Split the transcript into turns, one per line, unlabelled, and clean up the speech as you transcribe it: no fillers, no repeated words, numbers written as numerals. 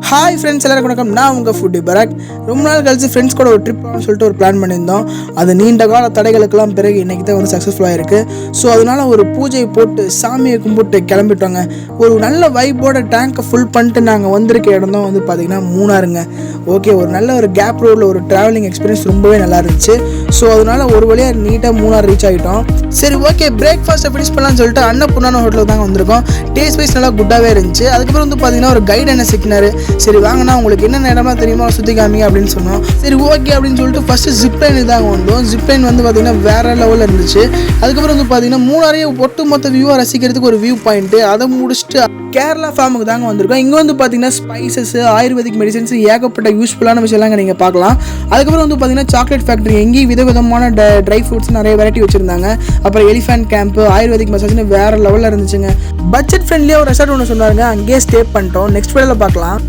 Hi friends, எல்லாருக்கும் வணக்கம். நான் உங்கள் ஃபுட்டி பராக். ரொம்ப நாள் கழிச்சு ஃப்ரெண்ட்ஸ் கூட ஒரு ட்ரிப் சொல்லிட்டு ஒரு பிளான் பண்ணியிருந்தோம். அது நீண்ட கால தடைகளுக்கெல்லாம் பிறகு இன்றைக்கி தான் வந்து சக்ஸஸ்ஃபுல்லாக இருக்குது. ஸோ அதனால் ஒரு பூஜையை போட்டு சாமியை கும்பிட்டு கிளம்பிட்டோங்க. ஒரு நல்ல வைப்போட டேங்கை ஃபுல் பண்ணிட்டு நாங்கள் வந்திருக்க இடம் தான் வந்து பார்த்திங்கன்னா மூணாறுங்க. ஓகே, ஒரு நல்ல ஒரு கேப் ரோடில் ஒரு ட்ராவலிங் எக்ஸ்பீரியன்ஸ் ரொம்பவே நல்லா இருந்துச்சு. ஸோ அதனால் ஒரு வழியாக நீட்டாக மூணாறு ரீச் ஆகிட்டோம். சரி, ஓகே, பிரேக்ஃபாஸ்ட்டை ஃபினிஷ் பண்ணலான்னு சொல்லிட்டு அன்னபூர்ணான ஹோட்டலுக்கு தாங்க வந்திருக்கோம். டேஸ்ட் வைஸ் நல்லா குட்டாகவே இருந்துச்சு. அதுக்கப்புறம் வந்து பார்த்திங்கன்னா ஒரு கைடு என்ன சிக்கினார். சரி வாங்கண்ணா, உங்களுக்கு என்னென்ன இடமா தெரியுமா சுற்றி காமிங்க அப்படின்னு சொன்னோம். சரி ஓகே அப்படின்னு சொல்லிட்டு ஃபஸ்ட்டு ஜிப்லைனுக்கு தாங்க வந்தோம். ஜிப்லைன் வந்து பார்த்திங்கன்னா வேறு லெவலில் இருந்துச்சு. அதுக்கப்புறம் வந்து பார்த்திங்கன்னா மூணாரையே ஒட்டுமொத்த வியூவாக ரசிக்கிறதுக்கு ஒரு வியூ பாயிண்ட்டு, அதை முடிச்சுட்டு கேரளா ஃபார்முக்கு தாங்க வந்திருக்கோம். இங்கே வந்து பார்த்திங்கன்னா ஸ்பைசஸ், ஆயுர்வேதிக் மெடிசன்ஸ், ஏகப்பட்ட யூஸ்ஃபுல்லான விஷயம்லாம் நீங்கள் பார்க்கலாம். அதுக்கப்புறம் வந்து பார்த்திங்கன்னா சாக்லேட் ஃபேக்ட்ரி, எங்கேயும் விதவிதமான ட்ரை ஃப்ரூட்ஸ் நிறைய வெரைட்டி வச்சுருந்தாங்க. அப்புறம் எலிஃபென்ட் கேம்ப்பு, ஆயுர்வேதிக் மசாஜ்னு வேறு லெவலில் இருந்துச்சுங்க. பட்ஜெட் ஃப்ரெண்ட்லியாக ஒரு ரெசார்ட் ஒன்று சொன்னாருங்க, அங்கேயே ஸ்டே பண்ணிட்டோம். நெக்ஸ்ட் வீடியோவில் பார்க்கலாம்.